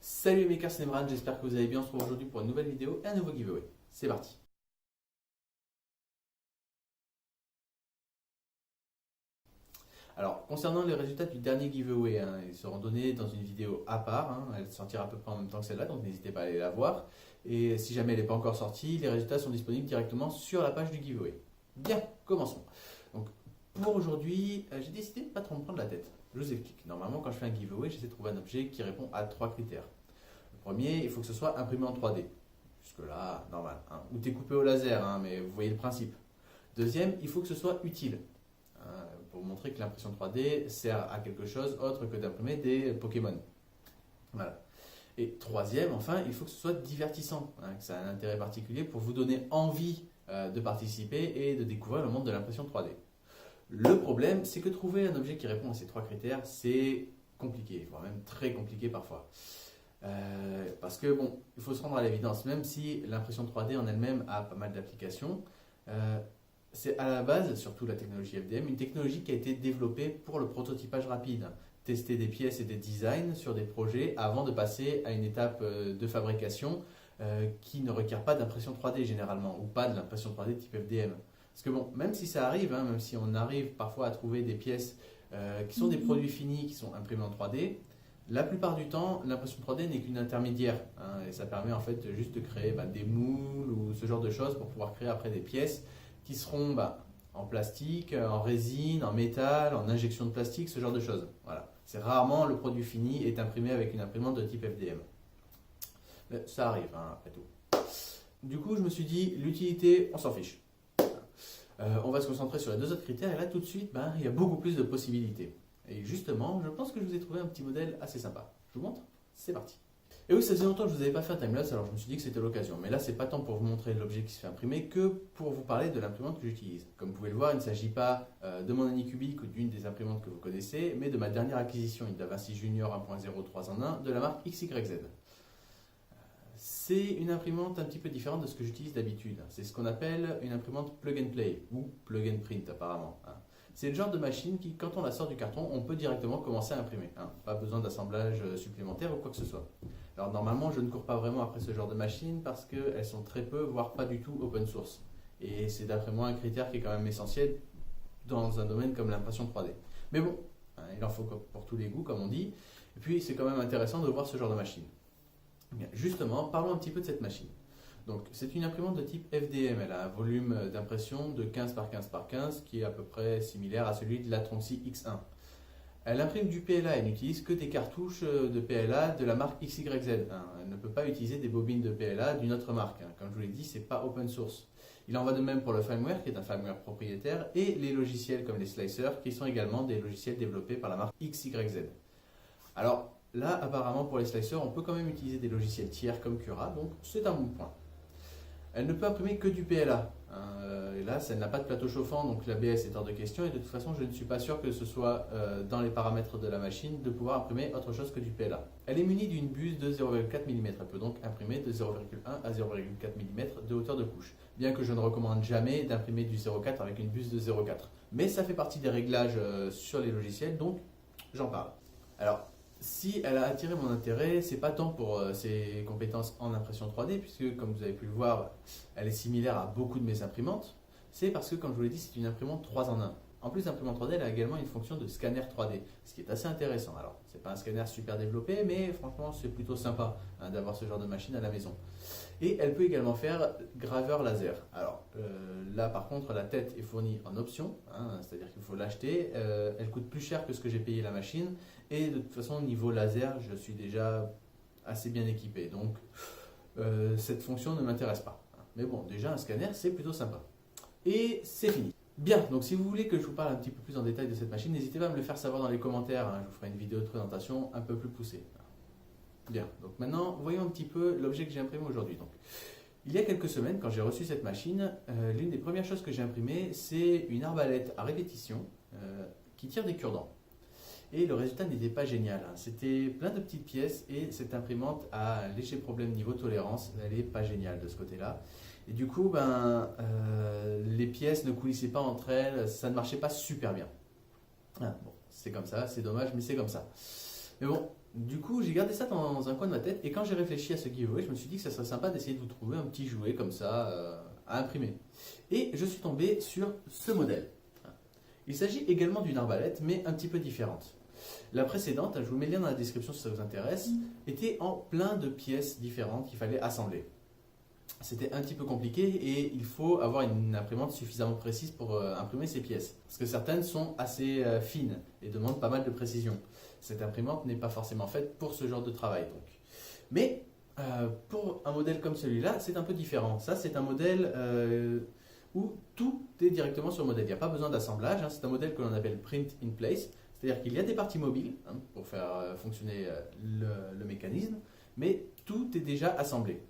Salut les makers, c'est Nemran, j'espère que vous allez bien. On se retrouve aujourd'hui pour une nouvelle vidéo et un nouveau giveaway. C'est parti. Alors, concernant les résultats du dernier giveaway, ils seront donnés dans une vidéo à part. Elle sortira à peu près en même temps que celle-là, donc n'hésitez pas à aller la voir. Et si jamais elle n'est pas encore sortie, les résultats sont disponibles directement sur la page du giveaway. Bien, commençons. Donc, pour aujourd'hui, j'ai décidé de ne pas trop me prendre la tête. Je vous explique. Normalement, quand je fais un giveaway, j'essaie de trouver un objet qui répond à 3 critères. Le premier, il faut que ce soit imprimé en 3D. Jusque-là, normal. Ou découpé au laser, mais vous voyez le principe. Deuxième, il faut que ce soit utile. Pour vous montrer que l'impression 3D sert à quelque chose autre que d'imprimer des Pokémon. Voilà. Et troisième, enfin, il faut que ce soit divertissant, que ça a un intérêt particulier pour vous donner envie de participer et de découvrir le monde de l'impression 3D. Le problème, c'est que trouver un objet qui répond à ces 3 critères, c'est compliqué, voire même très compliqué parfois. Parce que bon, il faut se rendre à l'évidence, même si l'impression 3D en elle-même a pas mal d'applications, c'est à la base, surtout la technologie FDM, une technologie qui a été développée pour le prototypage rapide. Tester des pièces et des designs sur des projets avant de passer à une étape de fabrication qui ne requiert pas d'impression 3D généralement, ou pas de l'impression 3D type FDM. Parce que bon, même si ça arrive, même si on arrive parfois à trouver des pièces qui sont des produits finis, qui sont imprimés en 3D, la plupart du temps, l'impression 3D n'est qu'une intermédiaire. Et ça permet en fait juste de créer des moules ou ce genre de choses pour pouvoir créer après des pièces qui seront en plastique, en résine, en métal, en injection de plastique, ce genre de choses. Voilà. C'est rarement le produit fini est imprimé avec une imprimante de type FDM. Mais ça arrive, après tout. Du coup, je me suis dit, l'utilité, on s'en fiche. On va se concentrer sur les 2 autres critères et là, tout de suite, il y a beaucoup plus de possibilités. Et justement, je pense que je vous ai trouvé un petit modèle assez sympa. Je vous montre? C'est parti. Et oui, ça faisait longtemps que je ne vous avais pas fait un timelapse, alors je me suis dit que c'était l'occasion. Mais là, c'est pas tant pour vous montrer l'objet qui se fait imprimer que pour vous parler de l'imprimante que j'utilise. Comme vous pouvez le voir, il ne s'agit pas de mon Anycubic ou d'une des imprimantes que vous connaissez, mais de ma dernière acquisition, une DaVinci Junior 1.0 3 en 1 de la marque XYZ. C'est une imprimante un petit peu différente de ce que j'utilise d'habitude. C'est ce qu'on appelle une imprimante plug and play ou plug and print apparemment. C'est le genre de machine qui, quand on la sort du carton, on peut directement commencer à imprimer. Pas besoin d'assemblage supplémentaire ou quoi que ce soit. Alors normalement, je ne cours pas vraiment après ce genre de machine parce qu'elles sont très peu, voire pas du tout open source. Et c'est d'après moi un critère qui est quand même essentiel dans un domaine comme l'impression 3D. Mais bon, il en faut pour tous les goûts, comme on dit. Et puis c'est quand même intéressant de voir ce genre de machine. Bien, justement, parlons un petit peu de cette machine. Donc, c'est une imprimante de type FDM. Elle a un volume d'impression de 15 par 15 par 15 qui est à peu près similaire à celui de la Tronxy X1. Elle imprime du PLA et n'utilise que des cartouches de PLA de la marque XYZ. Elle ne peut pas utiliser des bobines de PLA d'une autre marque. Comme je vous l'ai dit, ce n'est pas open source. Il en va de même pour le firmware, qui est un firmware propriétaire, et les logiciels comme les slicers, qui sont également des logiciels développés par la marque XYZ. Alors, là, apparemment, pour les slicers, on peut quand même utiliser des logiciels tiers comme Cura, donc c'est un bon point. Elle ne peut imprimer que du PLA. Et là, ça n'a pas de plateau chauffant, donc l'ABS est hors de question. Et de toute façon, je ne suis pas sûr que ce soit dans les paramètres de la machine de pouvoir imprimer autre chose que du PLA. Elle est munie d'une buse de 0,4 mm. Elle peut donc imprimer de 0,1 à 0,4 mm de hauteur de couche. Bien que je ne recommande jamais d'imprimer du 0,4 avec une buse de 0,4. Mais ça fait partie des réglages sur les logiciels, donc j'en parle. Alors, si elle a attiré mon intérêt, c'est pas tant pour ses compétences en impression 3D, puisque comme vous avez pu le voir, elle est similaire à beaucoup de mes imprimantes. C'est parce que, comme je vous l'ai dit, c'est une imprimante 3 en 1. En plus d'imprimante 3D, elle a également une fonction de scanner 3D, ce qui est assez intéressant. Alors, c'est pas un scanner super développé, mais franchement, c'est plutôt sympa d'avoir ce genre de machine à la maison. Et elle peut également faire graveur laser. Alors là, par contre, la tête est fournie en option, c'est-à-dire qu'il faut l'acheter. Elle coûte plus cher que ce que j'ai payé la machine. Et de toute façon, au niveau laser, je suis déjà assez bien équipé. Donc, cette fonction ne m'intéresse pas. Mais bon, déjà, un scanner, c'est plutôt sympa. Et c'est fini. Bien, donc si vous voulez que je vous parle un petit peu plus en détail de cette machine, n'hésitez pas à me le faire savoir dans les commentaires. Je vous ferai une vidéo de présentation un peu plus poussée. Bien, donc maintenant, voyons un petit peu l'objet que j'ai imprimé aujourd'hui. Donc, il y a quelques semaines, quand j'ai reçu cette machine, l'une des premières choses que j'ai imprimées, c'est une arbalète à répétition qui tire des cure-dents. Et le résultat n'était pas génial. C'était plein de petites pièces et cette imprimante a un léger problème niveau tolérance. Elle n'est pas géniale de ce côté-là. Et du coup, les pièces ne coulissaient pas entre elles, ça ne marchait pas super bien. Bon, c'est comme ça, c'est dommage, mais c'est comme ça. Mais bon, Du coup, j'ai gardé ça dans un coin de ma tête et quand j'ai réfléchi à ce giveaway, je me suis dit que ça serait sympa d'essayer de vous trouver un petit jouet comme ça à imprimer. Et je suis tombé sur ce modèle. Il s'agit également d'une arbalète, mais un petit peu différente. La précédente, je vous mets le lien dans la description si ça vous intéresse, était en plein de pièces différentes qu'il fallait assembler. C'était un petit peu compliqué et il faut avoir une imprimante suffisamment précise pour imprimer ces pièces. Parce que certaines sont assez fines et demandent pas mal de précision. Cette imprimante n'est pas forcément faite pour ce genre de travail. Donc. Mais pour un modèle comme celui-là, c'est un peu différent. Ça, c'est un modèle où tout est directement sur le modèle. Il n'y a pas besoin d'assemblage. Hein. C'est un modèle que l'on appelle print in place. C'est-à-dire qu'il y a des parties mobiles hein, pour faire fonctionner le mécanisme, mais tout est déjà assemblé.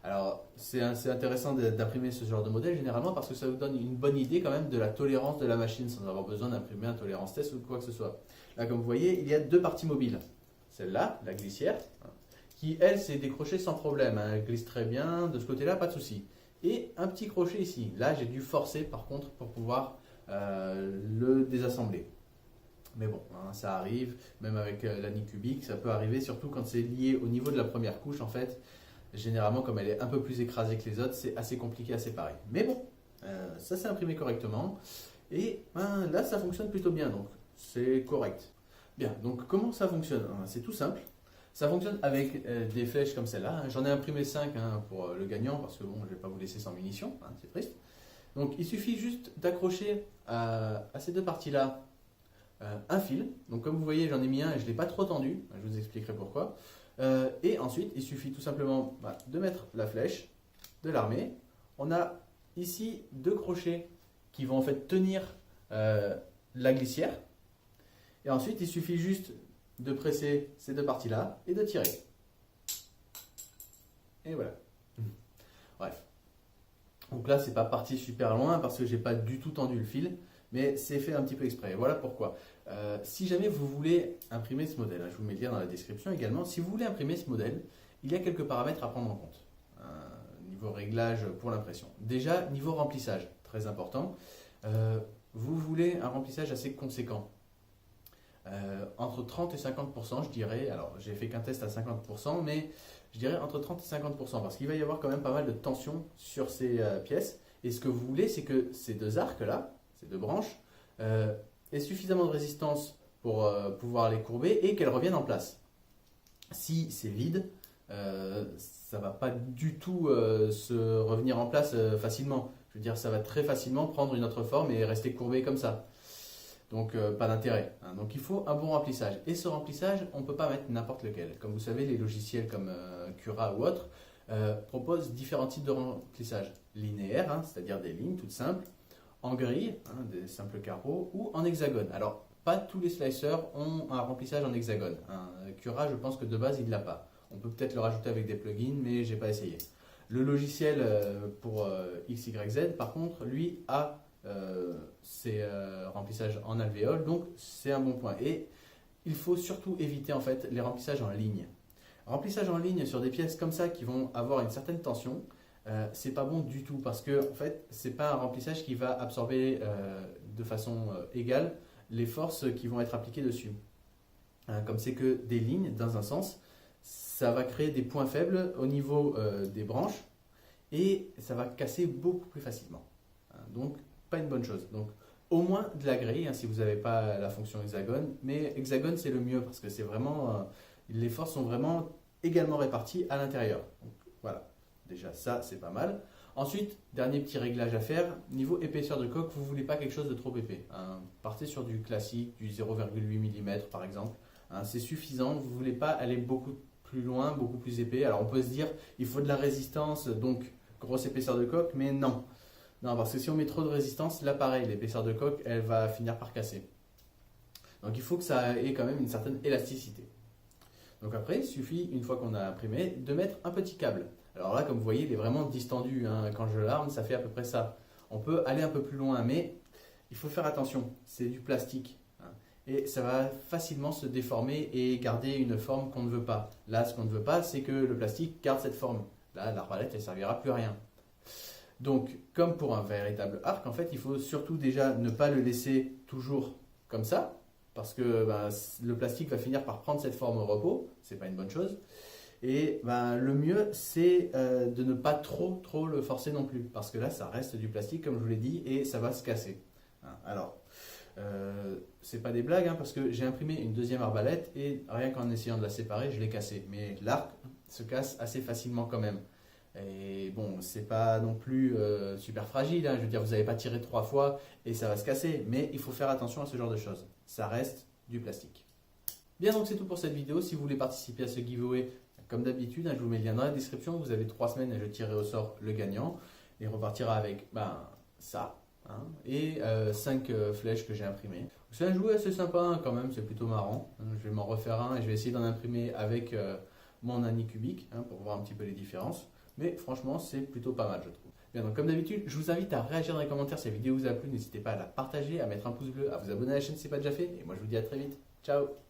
Alors, c'est intéressant d'imprimer ce genre de modèle généralement parce que ça vous donne une bonne idée quand même de la tolérance de la machine sans avoir besoin d'imprimer un tolérance test ou quoi que ce soit. Là, comme vous voyez, il y a deux parties mobiles. Celle-là, la glissière, qui elle s'est décrochée sans problème. Hein. Elle glisse très bien, de ce côté-là, pas de souci. Et un petit crochet ici. Là, j'ai dû forcer par contre pour pouvoir le désassembler. Mais bon, hein, ça arrive, même avec l'anneau cubique, ça peut arriver, surtout quand c'est lié au niveau de la première couche en fait. Généralement, comme elle est un peu plus écrasée que les autres, c'est assez compliqué à séparer. Mais bon, ça s'est imprimé correctement. Et ben, là, ça fonctionne plutôt bien, donc c'est correct. Bien, donc comment ça fonctionne? C'est tout simple. Ça fonctionne avec des flèches comme celle-là. J'en ai imprimé 5 hein, pour le gagnant, parce que bon, je ne vais pas vous laisser sans munitions, hein, c'est triste. Donc il suffit juste d'accrocher à ces deux parties-là un fil. Donc comme vous voyez, j'en ai mis un et je ne l'ai pas trop tendu. Je vous expliquerai pourquoi. Et ensuite, il suffit tout simplement de mettre la flèche, de l'armer. On a ici deux crochets qui vont en fait tenir la glissière. Et ensuite, il suffit juste de presser ces deux parties-là et de tirer. Et voilà. Bref. Donc là, c'est pas parti super loin parce que j'ai pas du tout tendu le fil, mais c'est fait un petit peu exprès. Voilà pourquoi. Si jamais vous voulez imprimer ce modèle, hein, je vous mets le lien dans la description également, si vous voulez imprimer ce modèle, il y a quelques paramètres à prendre en compte. Niveau réglage pour l'impression. Déjà, niveau remplissage, très important. Vous voulez un remplissage assez conséquent. Entre 30 et 50%, je dirais. Alors, j'ai fait qu'un test à 50%, mais je dirais entre 30 et 50%, parce qu'il va y avoir quand même pas mal de tension sur ces pièces. Et ce que vous voulez, c'est que ces deux arcs-là, ces deux branches, aient suffisamment de résistance pour pouvoir les courber et qu'elles reviennent en place. Si c'est vide, ça ne va pas du tout se revenir en place facilement. Je veux dire, ça va très facilement prendre une autre forme et rester courbé comme ça. Donc, pas d'intérêt. Hein. Donc, il faut un bon remplissage. Et ce remplissage, on ne peut pas mettre n'importe lequel. Comme vous savez, les logiciels comme Cura ou autres proposent différents types de remplissage. Linéaire, hein, c'est-à-dire des lignes toutes simples, en grille, hein, des simples carreaux, ou en hexagone. Alors, pas tous les slicers ont un remplissage en hexagone. Hein. Cura, je pense que de base, il ne l'a pas. On peut peut-être le rajouter avec des plugins, mais je n'ai pas essayé. Le logiciel pour XYZ, par contre, lui, a c'est remplissage en alvéole, donc c'est un bon point. Et il faut surtout éviter en fait les remplissages en ligne. Remplissage en ligne sur des pièces comme ça qui vont avoir une certaine tension, c'est pas bon du tout parce que en fait c'est pas un remplissage qui va absorber de façon égale les forces qui vont être appliquées dessus. Comme c'est que des lignes dans un sens, ça va créer des points faibles au niveau des branches et ça va casser beaucoup plus facilement. Donc pas une bonne chose. Donc, au moins de la grille, hein, si vous n'avez pas la fonction hexagone. Mais hexagone, c'est le mieux parce que c'est vraiment, les forces sont vraiment également réparties à l'intérieur. Donc, voilà. Déjà, ça, c'est pas mal. Ensuite, dernier petit réglage à faire. Niveau épaisseur de coque, vous ne voulez pas quelque chose de trop épais. Hein. Partez sur du classique, du 0,8 mm par exemple. Hein, c'est suffisant. Vous ne voulez pas aller beaucoup plus loin, beaucoup plus épais. Alors, on peut se dire, il faut de la résistance, donc grosse épaisseur de coque, mais non. Non, parce que si on met trop de résistance, là pareil, l'épaisseur de coque, elle va finir par casser. Donc il faut que ça ait quand même une certaine élasticité. Donc après, il suffit, une fois qu'on a imprimé, de mettre un petit câble. Alors là, comme vous voyez, il est vraiment distendu. Hein. Quand je l'arme, ça fait à peu près ça. On peut aller un peu plus loin, mais il faut faire attention. C'est du plastique. Hein. Et ça va facilement se déformer et garder une forme qu'on ne veut pas. Là, ce qu'on ne veut pas, c'est que le plastique garde cette forme. Là, l'arbalète, elle ne servira plus à rien. Donc, comme pour un véritable arc, en fait, il faut surtout déjà ne pas le laisser toujours comme ça, parce que le plastique va finir par prendre cette forme au repos, c'est pas une bonne chose. Et le mieux, c'est de ne pas trop le forcer non plus, parce que là, ça reste du plastique, comme je vous l'ai dit, et ça va se casser. Alors, c'est pas des blagues, parce que j'ai imprimé une deuxième arbalète, et rien qu'en essayant de la séparer, je l'ai cassée. Mais l'arc se casse assez facilement quand même. Et bon, c'est pas non plus super fragile, je veux dire, vous n'avez pas tiré 3 fois et ça va se casser, mais il faut faire attention à ce genre de choses. Ça reste du plastique. Bien, donc c'est tout pour cette vidéo. Si vous voulez participer à ce giveaway, comme d'habitude, je vous mets le lien dans la description. Vous avez 3 semaines et je tirerai au sort le gagnant. Et on repartira avec ça et 5 flèches que j'ai imprimées. C'est un jouet assez sympa quand même, c'est plutôt marrant. Je vais m'en refaire un et je vais essayer d'en imprimer avec mon Anycubic pour voir un petit peu les différences. Mais franchement, c'est plutôt pas mal, je trouve. Bien, donc comme d'habitude, je vous invite à réagir dans les commentaires si la vidéo vous a plu. N'hésitez pas à la partager, à mettre un pouce bleu, à vous abonner à la chaîne si ce n'est pas déjà fait. Et moi, je vous dis à très vite. Ciao!